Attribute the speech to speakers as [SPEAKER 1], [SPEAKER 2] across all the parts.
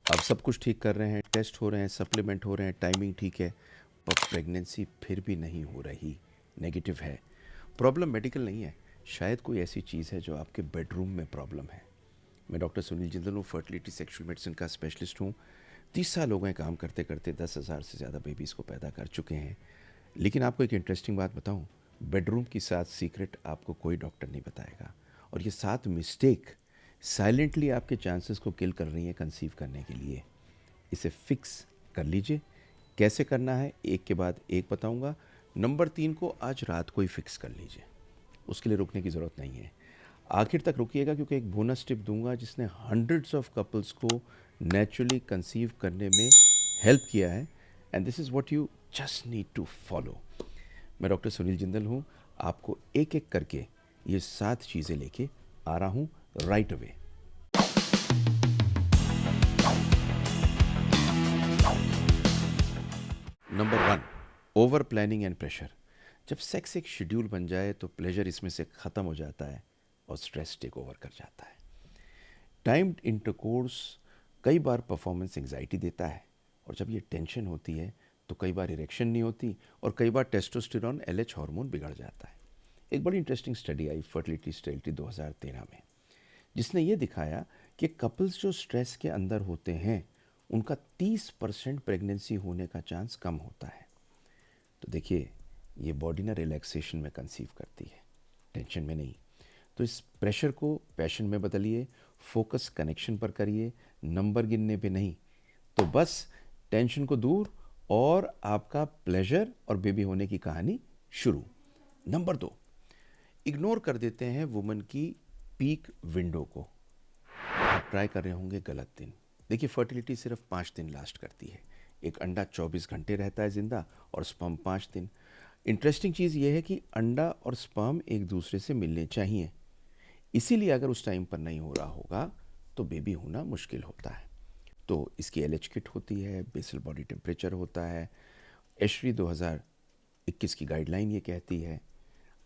[SPEAKER 1] अब सब कुछ ठीक कर रहे हैं, टेस्ट हो रहे हैं, सप्लीमेंट हो रहे हैं, टाइमिंग ठीक है, पर प्रेगनेंसी फिर भी नहीं हो रही, नेगेटिव है। प्रॉब्लम मेडिकल नहीं है, शायद कोई ऐसी चीज़ है जो आपके बेडरूम में प्रॉब्लम है। मैं डॉक्टर सुनील जिंदल हूँ, फर्टिलिटी सेक्शुअल मेडिसिन का स्पेशलिस्ट हूँ। 30 साल हो गए काम करते करते, 10,000 से ज़्यादा बेबीज़ को पैदा कर चुके हैं। लेकिन आपको एक इंटरेस्टिंग बात बताऊँ, बेडरूम की 7 सीक्रेट आपको कोई डॉक्टर नहीं बताएगा। और ये 7 मिस्टेक साइलेंटली आपके चांसेस को किल कर रही हैं कंसीव करने के लिए। इसे फिक्स कर लीजिए। कैसे करना है एक के बाद एक बताऊंगा। नंबर 3 को आज रात को ही फिक्स कर लीजिए, उसके लिए रुकने की ज़रूरत नहीं है। आखिर तक रुकिएगा क्योंकि एक बोनस टिप दूंगा जिसने हंड्रेड्स ऑफ कपल्स को नेचुरली कंसीव करने में हेल्प किया है, and this is what you just need to follow. मैं डॉक्टर सुनील जिंदल हूँ, आपको एक एक करके ये 7 चीज़ें लेके आ रहा हूँ right away. Number 1, over planning and pressure. जब सेक्स एक शेड्यूल बन जाए तो प्लेजर इसमें से ख़त्म हो जाता है और स्ट्रेस टेक ओवर कर जाता है। टाइम्ड इंटरकोर्स कई बार परफॉर्मेंस एंग्जाइटी देता है, और जब ये टेंशन होती है तो कई बार इरेक्शन नहीं होती, और कई बार टेस्टोस्टेरॉन एलएच हार्मोन बिगड़ जाता है। एक बड़ी इंटरेस्टिंग स्टडी आई फर्टिलिटी स्टेलिटी 2013 में, जिसने ये दिखाया कि कपल्स जो स्ट्रेस के अंदर होते हैं उनका 30% प्रेगनेंसी होने का चांस कम होता है। तो देखिए, ये बॉडी ना रिलैक्सेशन में कंसीव करती है, टेंशन में नहीं। तो इस प्रेशर को पैशन में बदलिए, फोकस कनेक्शन पर करिए, नंबर गिनने पे नहीं। तो बस टेंशन को दूर, और आपका प्लेजर और बेबी होने की कहानी शुरू। नंबर 2, इग्नोर कर देते हैं वुमन की पीक विंडो को। आप ट्राई कर रहे होंगे गलत दिन। देखिए, फर्टिलिटी सिर्फ 5 दिन लास्ट करती है। एक अंडा 24 घंटे रहता है जिंदा, और स्पर्म 5 दिन। इंटरेस्टिंग चीज़ यह है कि अंडा और स्पर्म एक दूसरे से मिलने चाहिए, इसीलिए अगर उस टाइम पर नहीं हो रहा होगा तो बेबी होना मुश्किल होता है। तो इसकी एल एच किट होती है, बेसल बॉडी टेम्परेचर होता है, एशरी 2021 की गाइडलाइन ये कहती है।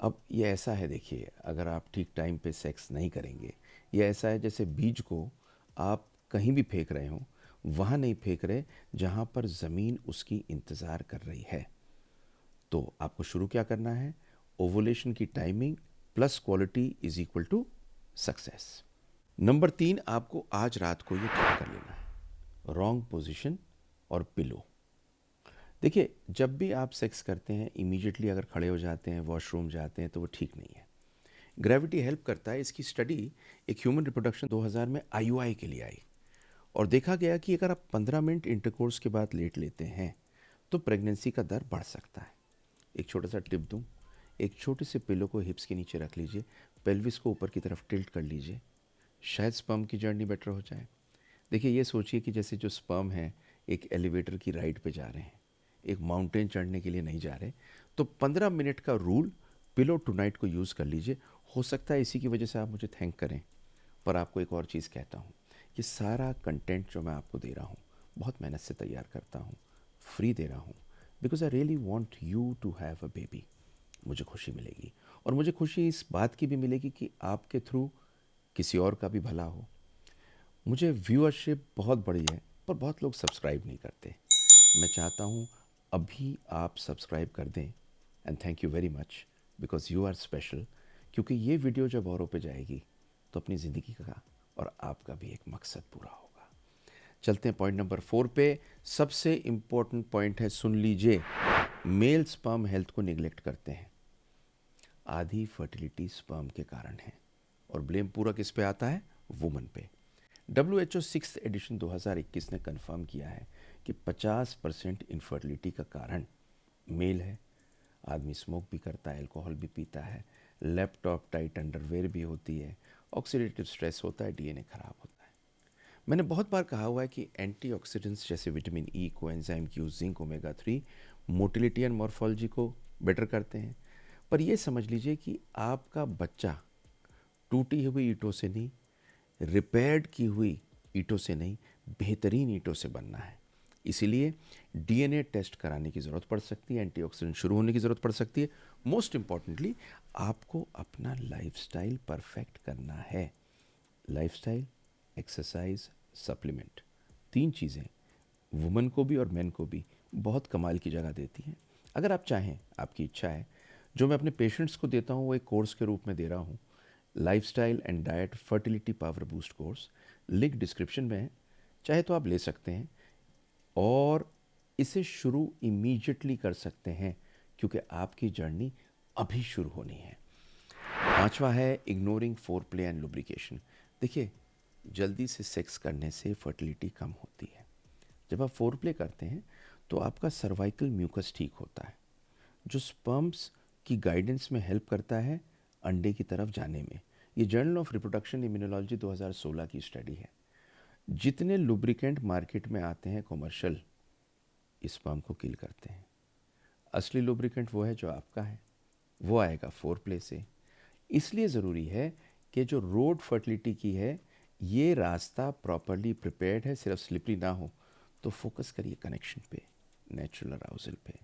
[SPEAKER 1] अब ये ऐसा है, देखिए, अगर आप ठीक टाइम पे सेक्स नहीं करेंगे, ये ऐसा है जैसे बीज को आप कहीं भी फेंक रहे हो, वहाँ नहीं फेंक रहे जहाँ पर ज़मीन उसकी इंतज़ार कर रही है। तो आपको शुरू क्या करना है, ओवुलेशन की timing plus quality is equal to success. Number 3, आपको आज रात को ये ठीक कर लेना है, रॉन्ग पोजीशन और पिलो। देखिए, जब भी आप सेक्स करते हैं इमीडिएटली अगर खड़े हो जाते हैं, वॉशरूम जाते हैं, तो वो ठीक नहीं है। ग्रेविटी हेल्प करता है। इसकी स्टडी एक ह्यूमन रिप्रोडक्शन 2000 में आईयूआई के लिए आई, और देखा गया कि अगर आप 15 मिनट इंटरकोर्स के बाद लेट लेते हैं तो प्रेगनेंसी का दर बढ़ सकता है। एक छोटा सा टिप दूं, एक छोटे से पिलो को हिप्स के नीचे रख लीजिए, पेल्विस को ऊपर की तरफ टिल्ट कर लीजिए, शायद स्पर्म की जर्नी बेटर हो जाए। देखिए, ये सोचिए कि जैसे जो स्पर्म है एक एलिवेटर की राइड पे जा रहे हैं, एक माउंटेन चढ़ने के लिए नहीं जा रहे। तो 15 मिनट का रूल पिलो टुनाइट को यूज़ कर लीजिए। हो सकता है इसी की वजह से आप मुझे थैंक करें, पर आपको एक और चीज़ कहता हूँ, ये सारा कंटेंट जो मैं आपको दे रहा हूँ बहुत मेहनत से तैयार करता हूँ, फ्री दे रहा हूँ, because I really want you to have a baby. मुझे खुशी मिलेगी, और मुझे खुशी इस बात की भी मिलेगी कि आपके थ्रू किसी और का भी भला हो। मुझे व्यूअरशिप बहुत बड़ी है, पर बहुत लोग सब्सक्राइब नहीं करते। मैं चाहता हूँ अभी आप सब्सक्राइब कर दें, and thank you very much, because you are special. क्योंकि ये वीडियो जब औरों पे जाएगी तो अपनी ज़िंदगी का और आपका भी एक मकसद पूरा होगा। चलते हैं पॉइंट नंबर 4 पे। सबसे इम्पोर्टेंट पॉइंट है, सुन लीजिए। मेल स्पर्म हेल्थ को निगलेक्ट करते हैं। आधी फर्टिलिटी स्पर्म के कारण है, और ब्लेम पूरा किस पे आता है, वुमन पे। WHO 6th एडिशन 2021 ने कंफर्म किया है कि 50% इनफर्टिलिटी का कारण मेल है। आदमी स्मोक भी करता है, अल्कोहल भी पीता है, लैपटॉप टाइट अंडरवेयर भी होती है, ऑक्सीडेटिव स्ट्रेस होता है, डीएनए खराब होता है। मैंने बहुत बार कहा हुआ है कि एंटीऑक्सीडेंट्स जैसे vitamin E, coenzyme Q, zinc, omega 3 motility and morphology को बेटर करते हैं। पर यह समझ लीजिए कि आपका बच्चा टूटी हुई ईंटों से नहीं, रिपेयर्ड की हुई ईंटों से नहीं, बेहतरीन ईंटों से बनना है। इसीलिए डीएनए टेस्ट कराने की ज़रूरत पड़ सकती है, एंटीऑक्सीडेंट शुरू होने की ज़रूरत पड़ सकती है। मोस्ट इम्पॉर्टेंटली, आपको अपना लाइफस्टाइल परफेक्ट करना है। लाइफस्टाइल, एक्सरसाइज, सप्लीमेंट, तीन चीज़ें वुमेन को भी और मेन को भी बहुत कमाल की जगह देती हैं। अगर आप चाहें, आपकी इच्छा है, जो मैं अपने पेशेंट्स को देता हूँ वो एक कोर्स के रूप में दे रहा हूँ, lifestyle and diet fertility power boost course. Link description में है, चाहे तो आप ले सकते हैं और इसे शुरू इमीडिएटली कर सकते हैं क्योंकि आपकी जर्नी अभी शुरू होनी है। पांचवा है ignoring four play and lubrication. देखिए, जल्दी से सेक्स करने से फर्टिलिटी कम होती है। जब आप फोर प्ले करते हैं तो आपका सर्वाइकल म्यूकस ठीक होता है, जो स्पर्म्स की गाइडेंस में हेल्प करता है अंडे की तरफ जाने में। ये जर्नल ऑफ रिप्रोडक्शन इम्यूनोलॉजी 2016 की स्टडी है। जितने लुब्रिकेंट मार्केट में आते हैं कमर्शियल, स्पर्म को किल करते हैं। असली लुब्रिकेंट वो है जो आपका है, वो आएगा फोर प्ले से। इसलिए ज़रूरी है कि जो रोड फर्टिलिटी की है, ये रास्ता प्रॉपरली प्रिपेयर्ड है, सिर्फ स्लिपरी ना हो। तो फोकस करिए कनेक्शन पे, नेचुरल अराउजल पे।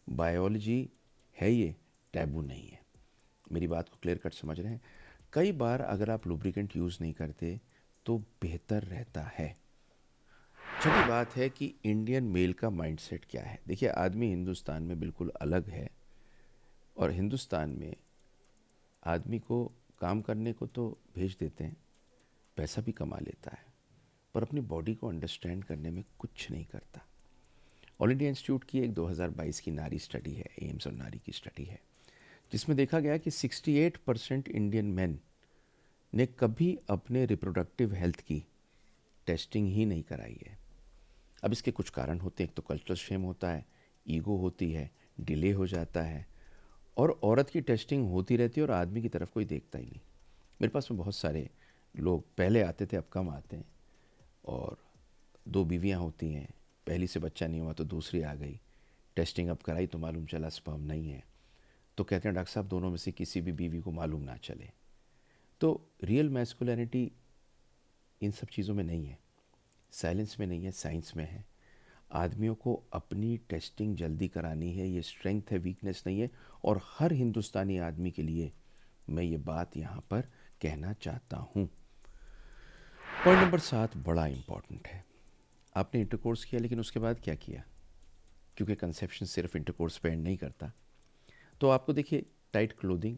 [SPEAKER 1] बायोलॉजी है ये, टैबू नहीं है। मेरी बात को क्लियर कट समझ रहे हैं? कई बार अगर आप लुब्रिकेंट यूज़ नहीं करते तो बेहतर रहता है। छठी बात है कि इंडियन मेल का माइंडसेट क्या है। देखिए, आदमी हिंदुस्तान में बिल्कुल अलग है, और हिंदुस्तान में आदमी को काम करने को तो भेज देते हैं, पैसा भी कमा लेता है, पर अपनी बॉडी को अंडरस्टैंड करने में कुछ नहीं करता। ऑल इंडिया इंस्टीट्यूट की एक 2022 की नारी स्टडी है, एम्स और नारी की स्टडी है, जिसमें देखा गया कि 68% इंडियन मैन ने कभी अपने रिप्रोडक्टिव हेल्थ की टेस्टिंग ही नहीं कराई है। अब इसके कुछ कारण होते हैं। एक तो कल्चरल शेम होता है, ईगो होती है, डिले हो जाता है, और औरत की टेस्टिंग होती रहती है और आदमी की तरफ कोई देखता ही नहीं। मेरे पास में बहुत सारे लोग पहले आते थे, अब कम आते हैं, और दो बीवियां होती हैं, पहली से बच्चा नहीं हुआ तो दूसरी आ गई, टेस्टिंग अब कराई तो मालूम चला स्पर्म नहीं है। तो कहते हैं डॉक्टर साहब दोनों में से किसी भी बीवी को मालूम ना चले। तो रियल मैस्कुलिनिटी इन सब चीज़ों में नहीं है, साइलेंस में नहीं है, साइंस में है। आदमियों को अपनी टेस्टिंग जल्दी करानी है, ये स्ट्रेंथ है, वीकनेस नहीं है। और हर हिंदुस्तानी आदमी के लिए मैं ये बात यहाँ पर कहना चाहता हूँ। पॉइंट नंबर 7 बड़ा इंपॉर्टेंट है। आपने इंटरकोर्स किया, लेकिन उसके बाद क्या किया? क्योंकि कंसेप्शन सिर्फ इंटरकोर्स पे एंड नहीं करता। तो आपको देखिए, टाइट क्लोथिंग,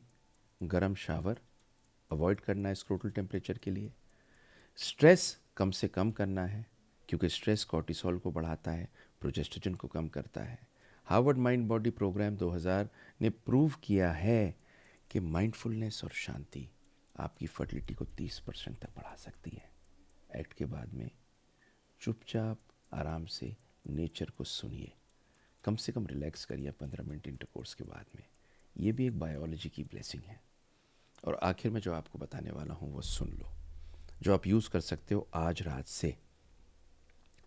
[SPEAKER 1] गर्म शावर, अवॉइड करना है स्क्रोटल टेम्परेचर के लिए। स्ट्रेस कम से कम करना है, क्योंकि स्ट्रेस कॉर्टिसोल को बढ़ाता है, प्रोजेस्टेरोन को कम करता है। हार्वर्ड माइंड बॉडी प्रोग्राम 2000 ने प्रूव किया है कि माइंडफुलनेस और शांति आपकी फर्टिलिटी को 30% तक बढ़ा सकती है। एक्ट के बाद में चुपचाप आराम से नेचर को सुनिए, कम से कम रिलैक्स करिए 15 मिनट इंटरकोर्स के बाद में। ये भी एक बायोलॉजी की ब्लेसिंग है। और आखिर में जो आपको बताने वाला हूँ वो सुन लो, जो आप यूज़ कर सकते हो आज रात से।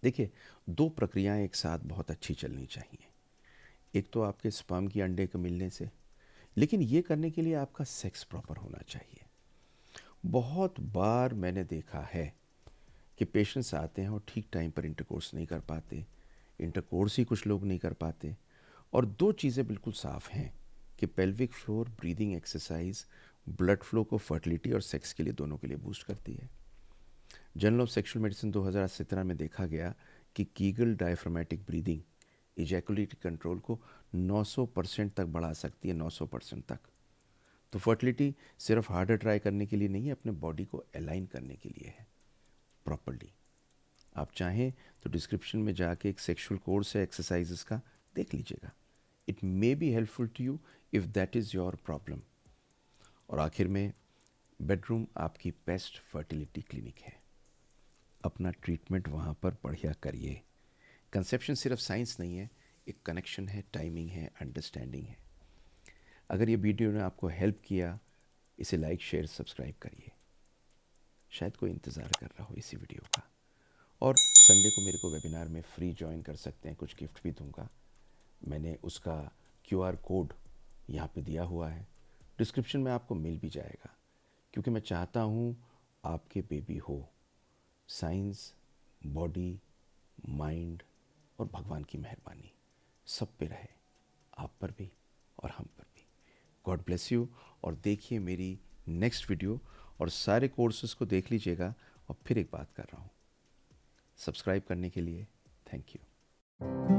[SPEAKER 1] देखिए, दो प्रक्रियाएं एक साथ बहुत अच्छी चलनी चाहिए। एक तो आपके स्पर्म की अंडे के मिलने से, लेकिन ये करने के लिए आपका सेक्स प्रॉपर होना चाहिए। बहुत बार मैंने देखा है कि पेशेंट्स आते हैं और ठीक टाइम पर इंटरकोर्स नहीं कर पाते, इंटरकोर्स ही कुछ लोग नहीं कर पाते। और दो चीज़ें बिल्कुल साफ हैं कि pelvic floor breathing exercise blood flow को फर्टिलिटी और सेक्स के लिए, दोनों के लिए बूस्ट करती है। जर्नल ऑफ सेक्सुअल मेडिसिन 2017 में देखा गया कि Kegel diaphragmatic breathing ejaculatory control को 900% तक बढ़ा सकती है, 900% तक। तो फर्टिलिटी सिर्फ हार्डर ट्राई करने के लिए नहीं है, अपने बॉडी को अलाइन करने के लिए है प्रॉपरली। आप चाहें तो डिस्क्रिप्शन में जाके एक सेक्सुअल कोर्स है एक्सरसाइजेस का, देख लीजिएगा। It may be helpful to you if that is your problem. और आखिर में, बेडरूम आपकी बेस्ट फर्टिलिटी क्लिनिक है। अपना ट्रीटमेंट वहाँ पर बढ़िया करिए। कंसेप्शन सिर्फ साइंस नहीं है, एक कनेक्शन है, टाइमिंग है, अंडरस्टैंडिंग है। अगर ये वीडियो ने आपको हेल्प किया, इसे लाइक, शेयर, सब्सक्राइब करिए। शायद कोई इंतज़ार कर रहा हो इसी वीडियो का। और संडे को मेरे को वेबिनार में फ्री ज्वाइन कर सकते हैं, कुछ गिफ्ट भी दूंगा। मैंने उसका क्यूआर कोड यहाँ पे दिया हुआ है, डिस्क्रिप्शन में आपको मिल भी जाएगा। क्योंकि मैं चाहता हूँ आपके बेबी हो, साइंस, बॉडी, माइंड और भगवान की मेहरबानी सब पे रहे, आप पर भी और हम पर भी। God bless you. और देखिए मेरी नेक्स्ट वीडियो, और सारे कोर्सेज को देख लीजिएगा। और फिर एक बात कर रहा हूँ, सब्सक्राइब करने के लिए थैंक यू।